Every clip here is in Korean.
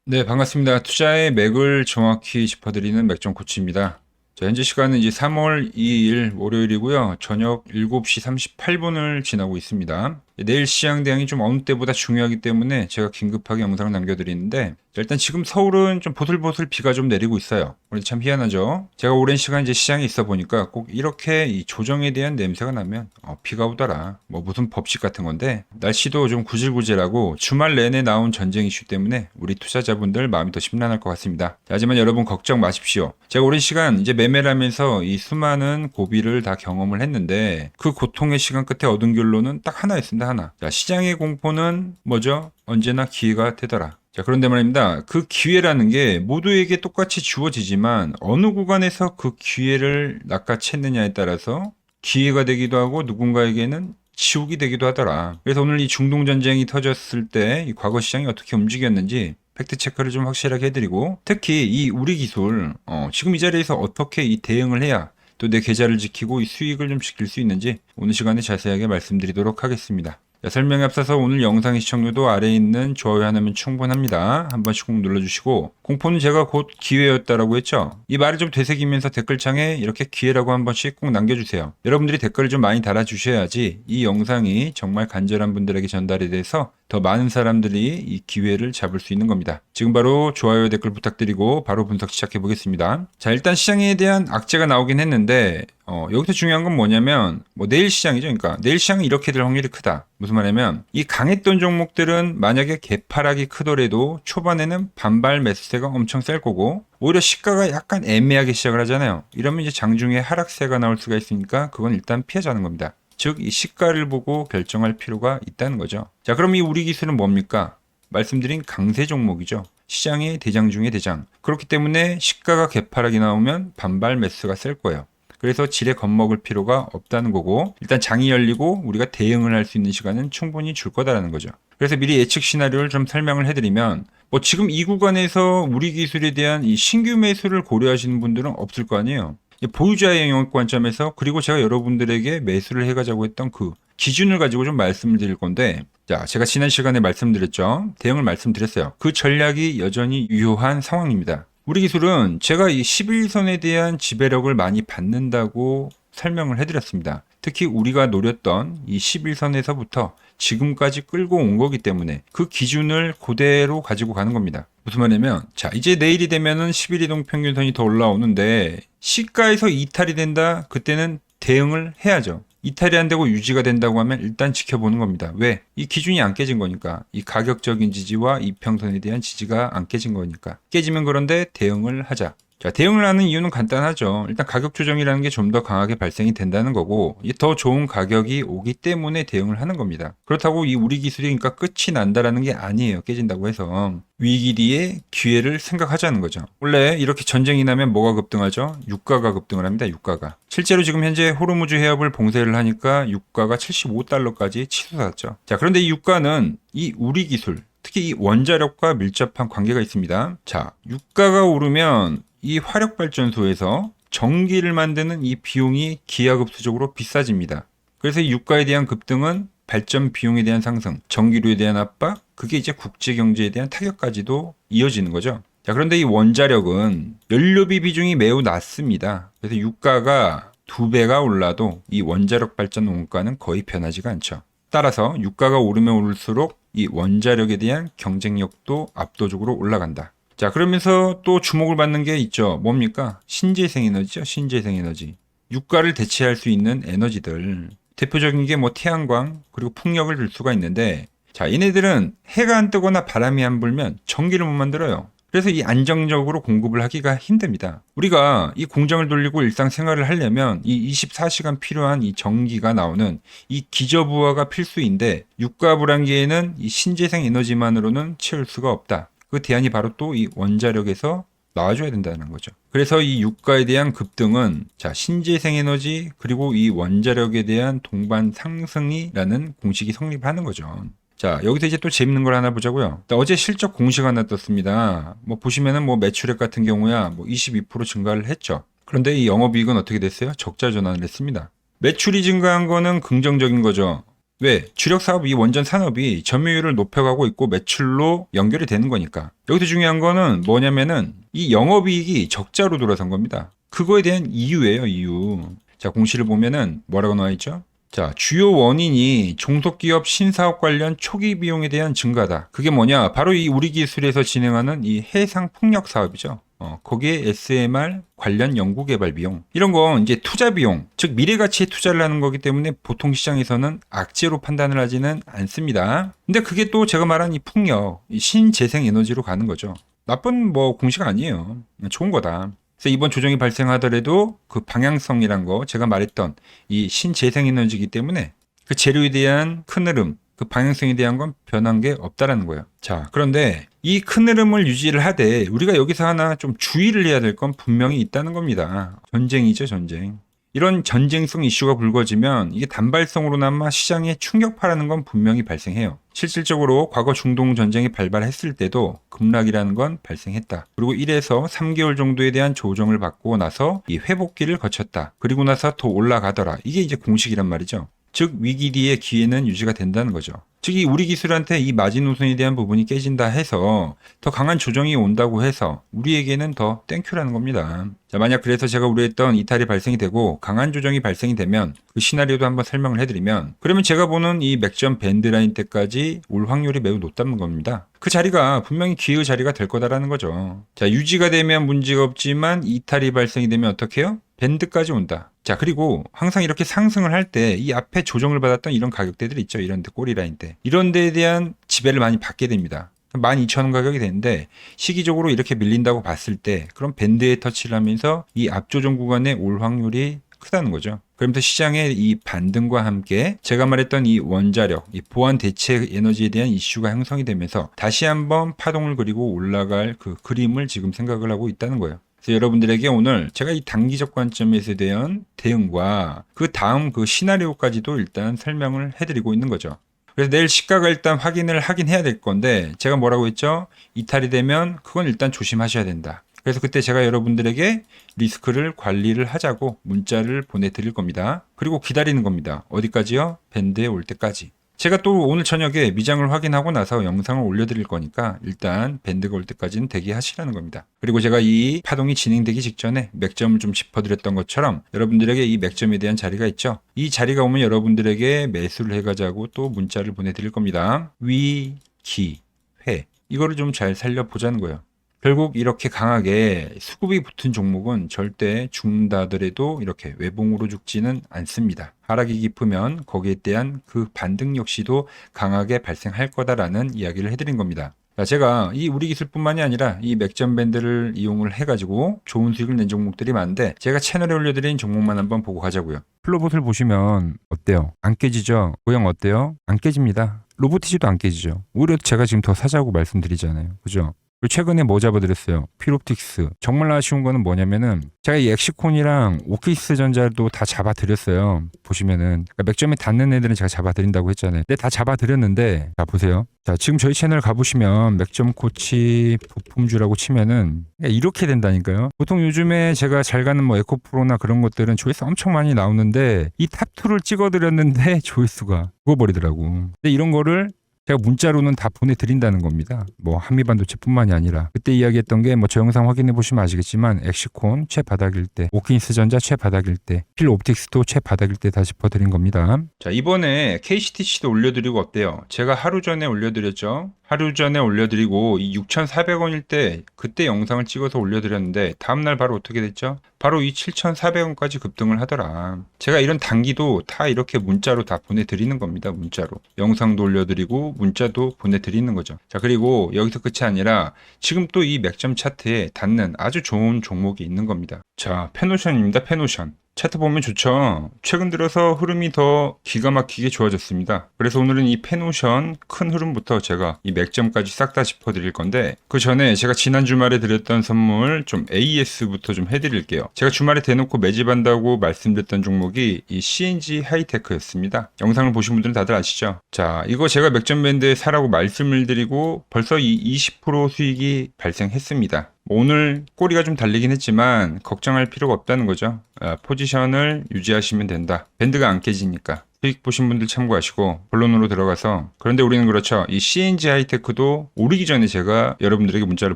네, 반갑습니다. 투자의 맥을 정확히 짚어드리는 맥정 코치입니다. 자, 현재 시간은 이제 3월 2일 월요일이고요. 저녁 7시 38분을 지나고 있습니다. 내일 시장 대응이 좀 어느 때보다 중요하기 때문에 제가 긴급하게 영상을 남겨드리는데, 자, 일단 지금 서울은 좀 보슬보슬 비가 좀 내리고 있어요. 그런데 참 희한하죠. 제가 오랜 시간 이제 시장에 있어 보니까 꼭 이렇게 이 조정에 대한 냄새가 나면 비가 오더라. 뭐 무슨 법칙 같은 건데, 날씨도 좀 구질구질하고 주말 내내 나온 전쟁 이슈 때문에 우리 투자자분들 마음이 더 심란할 것 같습니다. 자, 하지만 여러분 걱정 마십시오. 제가 오랜 시간 이제 매매를 하면서 이 수많은 고비를 다 경험을 했는데, 그 고통의 시간 끝에 얻은 결론은 딱 하나였습니다. 하나. 자, 시장의 공포는 뭐죠? 언제나 기회가 되더라. 자, 그런데 말입니다. 그 기회라는 게 모두에게 똑같이 주어지지만 어느 구간에서 그 기회를 낚아챘느냐에 따라서 기회가 되기도 하고 누군가에게는 지옥이 되기도 하더라. 그래서 오늘 이 중동 전쟁이 터졌을 때 이 과거 시장이 어떻게 움직였는지 팩트 체크를 좀 확실하게 해드리고, 특히 이 우리 기술 지금 이 자리에서 어떻게 이 대응을 해야 또 내 계좌를 지키고 이 수익을 좀 지킬 수 있는지 오늘 시간에 자세하게 말씀드리도록 하겠습니다. 자, 설명에 앞서서 오늘 영상의 시청률도 아래에 있는 좋아요 하나면 충분합니다. 한 번씩 꼭 눌러주시고, 공포는 제가 곧 기회였다라고 했죠. 이 말을 좀 되새기면서 댓글창에 이렇게 기회라고 한 번씩 꼭 남겨주세요. 여러분들이 댓글을 좀 많이 달아주셔야지 이 영상이 정말 간절한 분들에게 전달이 돼서 더 많은 사람들이 이 기회를 잡을 수 있는 겁니다. 지금 바로 좋아요 댓글 부탁드리고 바로 분석 시작해 보겠습니다. 자, 일단 시장에 대한 악재가 나오긴 했는데 여기서 중요한 건 뭐냐면 내일 시장이죠. 그러니까 내일 시장은 이렇게 될 확률이 크다. 무슨 말이냐면 이 강했던 종목들은 만약에 개파락이 크더라도 초반에는 반발 매수세가 엄청 셀 거고, 오히려 시가가 약간 애매하게 시작을 하잖아요. 이러면 이제 장중에 하락세가 나올 수가 있으니까 그건 일단 피하자는 겁니다. 즉, 이 시가를 보고 결정할 필요가 있다는 거죠. 자, 그럼 이 우리 기술은 뭡니까? 말씀드린 강세 종목이죠. 시장의 대장 중의 대장. 그렇기 때문에 시가가 개파락이 나오면 반발 매수가 셀 거예요. 그래서 지레 겁먹을 필요가 없다는 거고, 일단 장이 열리고 우리가 대응을 할 수 있는 시간은 충분히 줄 거다라는 거죠. 그래서 미리 예측 시나리오를 좀 설명을 해드리면, 지금 이 구간에서 우리 기술에 대한 이 신규 매수를 고려하시는 분들은 없을 거 아니에요. 보유자의 영역 관점에서, 그리고 제가 여러분들에게 매수를 해가자고 했던 그 기준을 가지고 좀 말씀을 드릴 건데, 자, 제가 지난 시간에 말씀드렸죠. 대응을 말씀드렸어요. 그 전략이 여전히 유효한 상황입니다. 우리 기술은 제가 이 11선에 대한 지배력을 많이 받는다고 설명을 해드렸습니다. 특히 우리가 노렸던 이 11선에서부터 지금까지 끌고 온 거기 때문에 그 기준을 그대로 가지고 가는 겁니다. 무슨 말이냐면, 자, 이제 내일이 되면은 11이동 평균선이 더 올라오는데 시가에서 이탈이 된다. 그때는 대응을 해야죠. 이탈이 안 되고 유지가 된다고 하면 일단 지켜보는 겁니다. 왜? 이 기준이 안 깨진 거니까. 이 가격적인 지지와 이평선에 대한 지지가 안 깨진 거니까. 깨지면 그런데 대응을 하자. 자, 대응을 하는 이유는 간단하죠. 일단 가격 조정이라는 게 좀 더 강하게 발생이 된다는 거고, 더 좋은 가격이 오기 때문에 대응을 하는 겁니다. 그렇다고 이 우리 기술이 그러니까 끝이 난다라는 게 아니에요. 깨진다고 해서. 위기 뒤에 기회를 생각하자는 거죠. 원래 이렇게 전쟁이 나면 뭐가 급등하죠? 유가가 급등을 합니다. 유가가. 실제로 지금 현재 호르무즈 해협을 봉쇄를 하니까 유가가 75달러까지 치솟았죠. 자, 그런데 이 유가는 이 우리 기술, 특히 이 원자력과 밀접한 관계가 있습니다. 자, 유가가 오르면 이 화력발전소에서 전기를 만드는 이 비용이 기하급수적으로 비싸집니다. 그래서 이 유가에 대한 급등은 발전 비용에 대한 상승, 전기료에 대한 압박, 그게 이제 국제 경제에 대한 타격까지도 이어지는 거죠. 자, 그런데 이 원자력은 연료비 비중이 매우 낮습니다. 그래서 유가가 2배가 올라도 이 원자력 발전 원가는 거의 변하지가 않죠. 따라서 유가가 오르면 오를수록 이 원자력에 대한 경쟁력도 압도적으로 올라간다. 자, 그러면서 또 주목을 받는 게 있죠. 뭡니까? 신재생 에너지죠. 신재생 에너지. 유가를 대체할 수 있는 에너지들. 대표적인 게 태양광, 그리고 풍력을 들 수가 있는데, 자, 얘네들은 해가 안 뜨거나 바람이 안 불면 전기를 못 만들어요. 그래서 이 안정적으로 공급을 하기가 힘듭니다. 우리가 이 공장을 돌리고 일상생활을 하려면 이 24시간 필요한 이 전기가 나오는 이 기저부하가 필수인데, 유가 불안기에는 이 신재생 에너지만으로는 채울 수가 없다. 그 대안이 바로 또 이 원자력에서 나와줘야 된다는 거죠. 그래서 이 유가에 대한 급등은, 자, 신재생 에너지 그리고 이 원자력에 대한 동반 상승이라는 공식이 성립하는 거죠. 자, 여기서 이제 또 재밌는 걸 하나 보자고요. 어제 실적 공시 하나 떴습니다. 보시면은 매출액 같은 경우야 22% 증가를 했죠. 그런데 이 영업이익은 어떻게 됐어요? 적자 전환을 했습니다. 매출이 증가한 거는 긍정적인 거죠. 왜? 주력 사업 이 원전 산업이 점유율을 높여가고 있고 매출로 연결이 되는 거니까. 여기서 중요한 거는 뭐냐면은 이 영업이익이 적자로 돌아선 겁니다. 그거에 대한 이유예요, 이유. 자, 공시를 보면은 뭐라고 나와 있죠? 자, 주요 원인이 종속기업 신사업 관련 초기 비용에 대한 증가다. 그게 뭐냐? 바로 이 우리 기술에서 진행하는 이 해상 풍력 사업이죠. 거기에 SMR 관련 연구개발 비용. 이런 건 이제 투자 비용, 즉 미래 가치에 투자를 하는 거기 때문에 보통 시장에서는 악재로 판단을 하지는 않습니다. 근데 그게 또 제가 말한 이 풍력, 이 신재생 에너지로 가는 거죠. 나쁜 뭐 공시가 아니에요. 좋은 거다. 그래서 이번 조정이 발생하더라도 그 방향성이란 거 제가 말했던 이 신재생에너지이기 때문에 그 재료에 대한 큰 흐름, 그 방향성에 대한 건 변한 게 없다라는 거예요. 자, 그런데 이 큰 흐름을 유지를 하되 우리가 여기서 하나 좀 주의를 해야 될 건 분명히 있다는 겁니다. 전쟁이죠, 전쟁. 이런 전쟁성 이슈가 불거지면 이게 단발성으로나마 시장에 충격파라는 건 분명히 발생해요. 실질적으로 과거 중동 전쟁이 발발했을 때도 급락이라는 건 발생했다. 그리고 1에서 3개월 정도에 대한 조정을 받고 나서 이 회복기를 거쳤다. 그리고 나서 더 올라가더라. 이게 이제 공식이란 말이죠. 즉 위기 뒤의 기회는 유지가 된다는 거죠. 즉 이 우리 기술한테 이 마지노선에 대한 부분이 깨진다 해서 더 강한 조정이 온다고 해서 우리에게는 더 땡큐라는 겁니다. 자, 만약 그래서 제가 우려했던 이탈이 발생이 되고 강한 조정이 발생이 되면 그 시나리오도 한번 설명을 해드리면 그러면 제가 보는 이 맥점 밴드라인 때까지 올 확률이 매우 높다는 겁니다. 그 자리가 분명히 기회의 자리가 될 거다라는 거죠. 자, 유지가 되면 문제가 없지만 이탈이 발생이 되면 어떻게 해요? 밴드까지 온다. 자, 그리고 항상 이렇게 상승을 할 때 이 앞에 조정을 받았던 이런 가격대들 있죠. 이런 데 꼬리라인 때. 이런 데에 대한 지배를 많이 받게 됩니다. 12,000원 가격이 되는데 시기적으로 이렇게 밀린다고 봤을 때 그럼 밴드에 터치를 하면서 이 앞조정 구간에 올 확률이 크다는 거죠. 그러면서 시장의 이 반등과 함께 제가 말했던 이 원자력, 이 보안 대체 에너지에 대한 이슈가 형성이 되면서 다시 한번 파동을 그리고 올라갈 그 그림을 지금 생각을 하고 있다는 거예요. 그래서 여러분들에게 오늘 제가 이 단기적 관점에서 대한 대응과 그 다음 그 시나리오까지도 일단 설명을 해드리고 있는 거죠. 그래서 내일 시가가 일단 확인을 하긴 해야 될 건데 제가 뭐라고 했죠? 이탈이 되면 그건 일단 조심하셔야 된다. 그래서 그때 제가 여러분들에게 리스크를 관리를 하자고 문자를 보내드릴 겁니다. 그리고 기다리는 겁니다. 어디까지요? 밴드에 올 때까지. 제가 또 오늘 저녁에 미장을 확인하고 나서 영상을 올려드릴 거니까 일단 밴드가 올 때까지는 대기하시라는 겁니다. 그리고 제가 이 파동이 진행되기 직전에 맥점을 좀 짚어드렸던 것처럼 여러분들에게 이 맥점에 대한 자리가 있죠. 이 자리가 오면 여러분들에게 매수를 해가자고 또 문자를 보내드릴 겁니다. 위, 기, 회 이거를 좀 잘 살려보자는 거예요. 결국 이렇게 강하게 수급이 붙은 종목은 절대 죽는다더라도 이렇게 외봉으로 죽지는 않습니다. 하락이 깊으면 거기에 대한 그 반등 역시도 강하게 발생할 거다라는 이야기를 해드린 겁니다. 제가 이 우리 기술뿐만이 아니라 이 맥점 밴드를 이용을 해가지고 좋은 수익을 낸 종목들이 많은데 제가 채널에 올려드린 종목만 한번 보고 가자고요. 플로봇을 보시면 어때요? 안 깨지죠? 모양 어때요? 안 깨집니다. 로보티지도 안 깨지죠. 오히려 제가 지금 더 사자고 말씀드리잖아요. 그죠? 최근에 뭐 잡아드렸어요? 필옵틱스. 정말 아쉬운 거는 뭐냐면은 제가 이 엑시콘이랑 오키스 전자도 다 잡아드렸어요. 보시면은 그러니까 맥점에 닿는 애들은 제가 잡아드린다고 했잖아요. 근데 다 잡아드렸는데 자 보세요. 자 지금 저희 채널 가보시면 맥점 코치 부품주라고 치면은 이렇게 된다니까요. 보통 요즘에 제가 잘 가는 뭐 에코프로나 그런 것들은 조회수 엄청 많이 나오는데 이 탑2를 찍어드렸는데 조회수가 죽어버리더라고. 근데 이런 거를 제가 문자로는 다 보내드린다는 겁니다. 뭐 한미반도체뿐만이 아니라 그때 이야기했던 게 뭐 저 영상 확인해 보시면 아시겠지만 엑시콘 최바닥일 때, 오킨스 전자 최바닥일 때, 필옵틱스도 최바닥일 때 다 짚어드린 겁니다. 자 이번에 KCTC도 올려드리고 어때요? 제가 하루 전에 올려드렸죠. 하루 전에 올려드리고 이 6,400원일 때 그때 영상을 찍어서 올려드렸는데 다음날 바로 어떻게 됐죠? 바로 이 7,400원까지 급등을 하더라. 제가 이런 단기도 다 이렇게 문자로 다 보내드리는 겁니다. 문자로. 영상도 올려드리고 문자도 보내드리는 거죠. 자 그리고 여기서 끝이 아니라 지금 또 이 맥점 차트에 닿는 아주 좋은 종목이 있는 겁니다. 자 페노션입니다. 페노션. 차트 보면 좋죠. 최근 들어서 흐름이 더 기가 막히게 좋아졌습니다. 그래서 오늘은 이 페노션 큰 흐름부터 제가 이 맥점까지 싹 다 짚어드릴 건데 그 전에 제가 지난 주말에 드렸던 선물 좀 AS부터 좀 해드릴게요. 제가 주말에 대놓고 매집한다고 말씀드렸던 종목이 이 CNG 하이테크였습니다. 영상을 보신 분들은 다들 아시죠? 자 이거 제가 맥점 밴드에 사라고 말씀을 드리고 벌써 이 20% 수익이 발생했습니다. 오늘 꼬리가 좀 달리긴 했지만 걱정할 필요가 없다는 거죠. 포지션을 유지하시면 된다. 밴드가 안 깨지니까. 수익 보신 분들 참고하시고 본론으로 들어가서, 그런데 우리는 그렇죠. 이 CNG 하이테크도 오르기 전에 제가 여러분들에게 문자를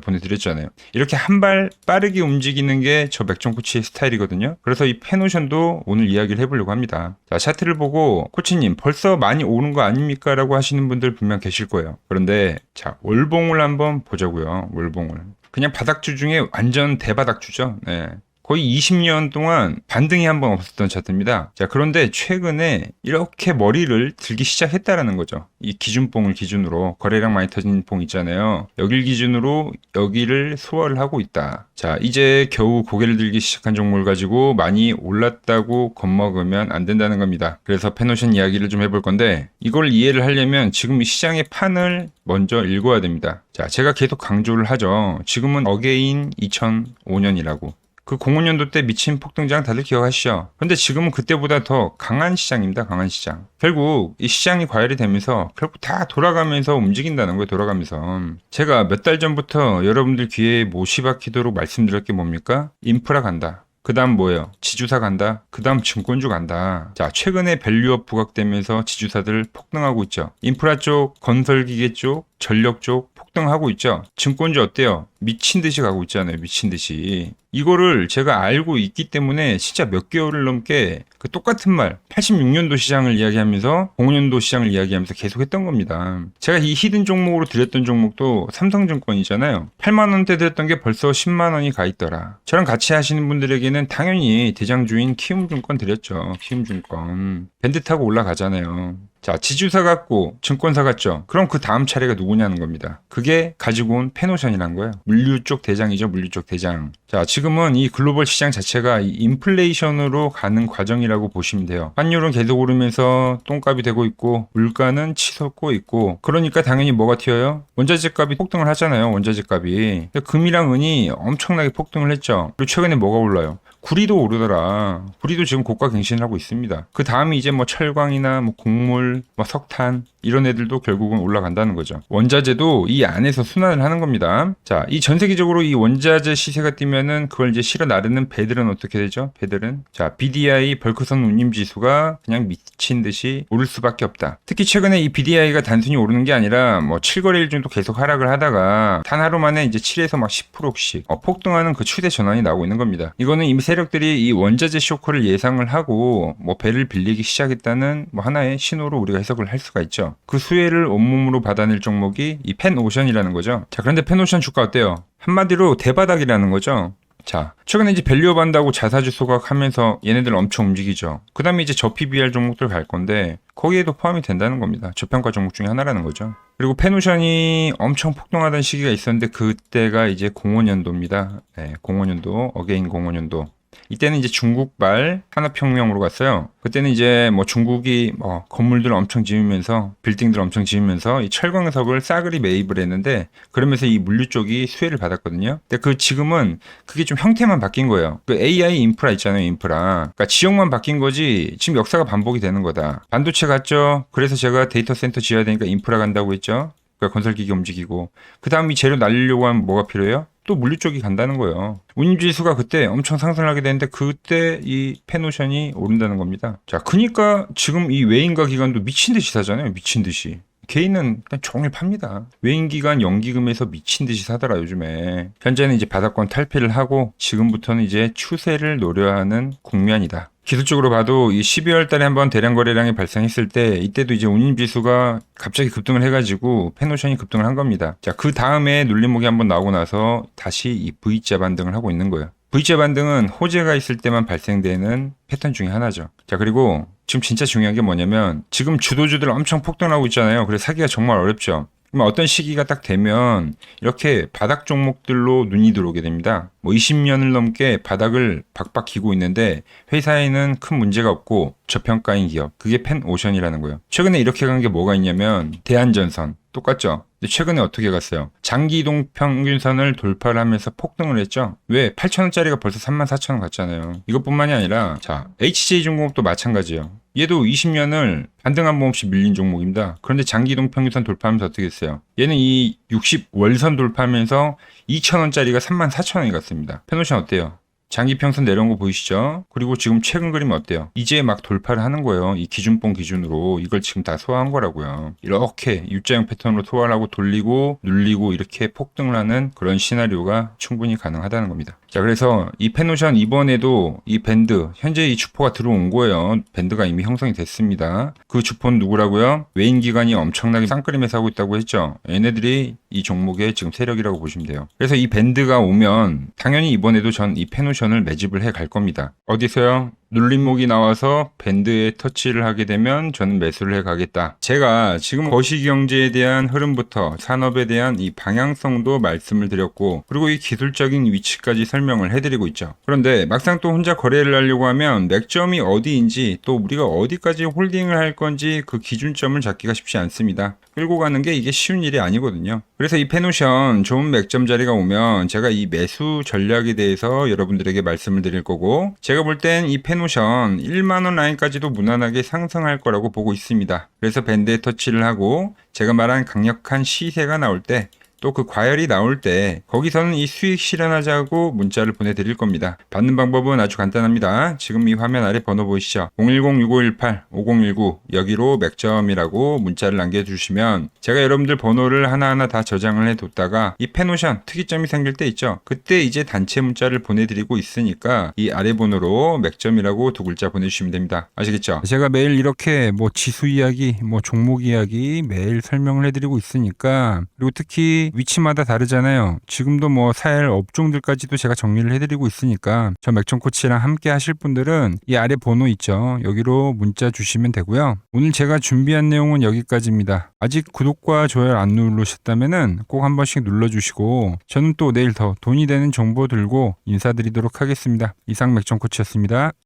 보내드렸잖아요. 이렇게 한 발 빠르게 움직이는 게 저 맥종 코치의 스타일이거든요. 그래서 이 페노션도 오늘 이야기를 해보려고 합니다. 자, 차트를 보고 코치님 벌써 많이 오른 거 아닙니까? 라고 하시는 분들 분명 계실 거예요. 그런데 자, 월봉을 한번 보자고요. 월봉을. 그냥 바닥주 중에 완전 대바닥주죠. 네. 거의 20년 동안 반등이 한 번 없었던 차트입니다. 자, 그런데 최근에 이렇게 머리를 들기 시작했다라는 거죠. 이 기준봉을 기준으로, 거래량 많이 터진 봉 있잖아요. 여길 기준으로 여기를 소화를 하고 있다. 자, 이제 겨우 고개를 들기 시작한 종목을 가지고 많이 올랐다고 겁먹으면 안 된다는 겁니다. 그래서 페노션 이야기를 좀 해볼 건데, 이걸 이해를 하려면 지금 이 시장의 판을 먼저 읽어야 됩니다. 자, 제가 계속 강조를 하죠. 지금은 어게인 2005년이라고. 그 05년도 때 미친 폭등장 다들 기억하시죠? 근데 지금은 그때보다 더 강한 시장입니다. 강한 시장. 결국 이 시장이 과열이 되면서 결국 다 돌아가면서 움직인다는 거예요. 돌아가면서. 제가 몇 달 전부터 여러분들 귀에 못이 박히도록 말씀드릴 게 뭡니까? 인프라 간다. 그 다음 뭐예요? 지주사 간다. 그 다음 증권주 간다. 자, 최근에 밸류업 부각되면서 지주사들 폭등하고 있죠. 인프라 쪽, 건설기계 쪽, 전력 쪽 폭등하고 있죠. 증권주 어때요? 미친 듯이 가고 있잖아요. 미친 듯이. 이거를 제가 알고 있기 때문에 진짜 몇 개월을 넘게 그 똑같은 말, 86년도 시장을 이야기하면서 05년도 시장을 이야기하면서 계속 했던 겁니다. 제가 이 히든 종목으로 드렸던 종목도 삼성증권이잖아요. 8만 원대 드렸던 게 벌써 10만 원이 가 있더라. 저랑 같이 하시는 분들에게는 당연히 대장주인 키움증권 드렸죠. 키움증권. 밴드 타고 올라가잖아요. 자, 지주사 같고 증권사 같죠. 그럼 그 다음 차례가 누구냐는 겁니다. 그게 가지고 온 페노션이란 거예요. 물류 쪽 대장이죠. 물류 쪽 대장. 자, 지금은 이 글로벌 시장 자체가 이 인플레이션으로 가는 과정이라고 보시면 돼요. 환율은 계속 오르면서 똥값이 되고 있고 물가는 치솟고 있고, 그러니까 당연히 뭐가 튀어요? 원자재 값이 폭등을 하잖아요. 원자재 값이. 금이랑 은이 엄청나게 폭등을 했죠. 그리고 최근에 뭐가 올라요? 구리도 오르더라. 구리도 지금 고가 갱신을 하고 있습니다. 그 다음이 이제 뭐 철광이나 뭐 곡물, 뭐 석탄 이런 애들도 결국은 올라간다는 거죠. 원자재도 이 안에서 순환을 하는 겁니다. 자, 이 전 세계적으로 이 원자재 시세가 뛰면은 그걸 이제 실어 나르는 배들은 어떻게 되죠? 배들은 자, BDI 벌크선 운임 지수가 그냥 미친 듯이 오를 수밖에 없다. 특히 최근에 이 BDI가 단순히 오르는 게 아니라 뭐 7거래일 정도 계속 하락을 하다가 단 하루 만에 이제 7에서 막 10%씩 폭등하는 그 추세 전환이 나오고 있는 겁니다. 이거는 이미 세력들이 이 원자재 쇼크를 예상을 하고 뭐 배를 빌리기 시작했다는 뭐 하나의 신호로 우리가 해석을 할 수가 있죠. 그 수혜를 온몸으로 받아낼 종목이 이 펜오션이라는 거죠. 자, 그런데 펜오션 주가 어때요? 한마디로 대바닥이라는 거죠. 자, 최근에 이제 밸류업 한다고 자사주 소각하면서 얘네들 엄청 움직이죠. 그 다음에 이제 저PBR 종목들 갈 건데 거기에도 포함이 된다는 겁니다. 저평가 종목 중에 하나라는 거죠. 그리고 페노션이 엄청 폭등하던 시기가 있었는데 그때가 이제 05년도입니다. 네, 05년도, 어게인 05년도. 이때는 이제 중국발 산업혁명으로 갔어요. 그때는 이제 뭐 중국이 뭐 건물들 엄청 지으면서 빌딩들 엄청 지으면서 이 철광석을 싸그리 매입을 했는데 그러면서 이 물류 쪽이 수혜를 받았거든요. 근데 그 지금은 그게 좀 형태만 바뀐 거예요. 그 AI 인프라 있잖아요. 인프라. 그러니까 지역만 바뀐 거지 지금 역사가 반복이 되는 거다. 반도체 갔죠. 그래서 제가 데이터 센터 지어야 되니까 인프라 간다고 했죠. 그러니까 건설기기 움직이고 그 다음 이 재료 날리려고 하면 뭐가 필요해요? 또 물류 쪽이 간다는 거예요. 운임지수가 그때 엄청 상승하게 되는데 그때 이 페노션이 오른다는 겁니다. 자, 그러니까 지금 이 외인가 기관도 미친 듯이 사잖아요. 미친 듯이. 개인은 그냥 종일 팝니다. 외인기관 연기금에서 미친 듯이 사더라 요즘에. 현재는 이제 바닥권 탈피를 하고 지금부터는 이제 추세를 노려야 하는 국면이다. 기술적으로 봐도 이 12월 달에 한번 대량 거래량이 발생했을 때 이때도 이제 운임지수가 갑자기 급등을 해가지고 페노션이 급등을 한 겁니다. 자, 그 다음에 눌림목이 한번 나오고 나서 다시 이 V자 반등을 하고 있는 거예요. V자 반등은 호재가 있을 때만 발생되는 패턴 중에 하나죠. 자, 그리고 지금 진짜 중요한 게 뭐냐면 지금 주도주들 엄청 폭등하고 있잖아요. 그래서 사기가 정말 어렵죠. 그럼 어떤 시기가 딱 되면 이렇게 바닥 종목들로 눈이 들어오게 됩니다. 뭐 20년을 넘게 바닥을 박박 기고 있는데 회사에는 큰 문제가 없고 저평가인 기업. 그게 펜오션이라는 거예요. 최근에 이렇게 간 게 뭐가 있냐면 대한전선. 똑같죠? 근데 최근에 어떻게 갔어요? 장기 이동 평균선을 돌파를 하면서 폭등을 했죠? 왜? 8,000원짜리가 벌써 34,000원 갔잖아요. 이것뿐만이 아니라 자, HJ중공업도 마찬가지예요. 얘도 20년을 반등 한 번 없이 밀린 종목입니다. 그런데 장기 이동 평균선 돌파하면서 어떻게 했어요? 얘는 이 60월선 돌파하면서 2,000원짜리가 34,000원이 갔습니다. 페노션 어때요? 장기 평선 내려온 거 보이시죠? 그리고 지금 최근 그림 어때요? 이제 막 돌파를 하는 거예요. 이 기준봉 기준으로 이걸 지금 다 소화한 거라고요. 이렇게 U자형 패턴으로 소화를 하고 돌리고 눌리고 이렇게 폭등을 하는 그런 시나리오가 충분히 가능하다는 겁니다. 자, 그래서 이 펜오션 이번에도 이 밴드, 현재 이 주포가 들어온 거예요. 밴드가 이미 형성이 됐습니다. 그 주포는 누구라고요? 외인 기관이 엄청나게 쌍끌림에서 하고 있다고 했죠. 얘네들이 이 종목의 지금 세력이라고 보시면 돼요. 그래서 이 밴드가 오면 당연히 이번에도 전 이 펜오션을 매집을 해 갈 겁니다. 어디서요? 눌림목이 나와서 밴드에 터치를 하게 되면 저는 매수를 해 가겠다. 제가 지금 거시경제에 대한 흐름부터 산업에 대한 이 방향성도 말씀을 드렸고, 그리고 이 기술적인 위치까지 설명을 해드리고 있죠. 그런데 막상 또 혼자 거래를 하려고 하면 맥점이 어디인지, 또 우리가 어디까지 홀딩을 할 건지 그 기준점을 잡기가 쉽지 않습니다. 끌고 가는 게 이게 쉬운 일이 아니거든요. 그래서 이 펜오션 좋은 맥점 자리가 오면 제가 이 매수 전략에 대해서 여러분들에게 말씀을 드릴 거고, 제가 볼 땐 이 펜오션 1만원 라인까지도 무난하게 상승할 거라고 보고 있습니다. 그래서 밴드에 터치를 하고 제가 말한 강력한 시세가 나올 때, 또 그 과열이 나올 때 거기서는 이 수익 실현하자고 문자를 보내드릴 겁니다. 받는 방법은 아주 간단합니다. 지금 이 화면 아래 번호 보이시죠? 010-6518-5019 여기로 맥점이라고 문자를 남겨주시면 제가 여러분들 번호를 하나하나 다 저장을 해뒀다가 이 펜오션 특이점이 생길 때 있죠? 그때 이제 단체 문자를 보내드리고 있으니까 이 아래 번호로 맥점이라고 두 글자 보내주시면 됩니다. 아시겠죠? 제가 매일 이렇게 뭐 지수 이야기, 뭐 종목 이야기 매일 설명을 해드리고 있으니까, 그리고 특히 위치마다 다르잖아요. 지금도 뭐 살 업종들까지도 제가 정리를 해드리고 있으니까 저 맥점 코치랑 함께 하실 분들은 이 아래 번호 있죠. 여기로 문자 주시면 되고요. 오늘 제가 준비한 내용은 여기까지입니다. 아직 구독과 좋아요 안 누르셨다면은 꼭 한 번씩 눌러주시고, 저는 또 내일 더 돈이 되는 정보 들고 인사드리도록 하겠습니다. 이상 맥점 코치였습니다.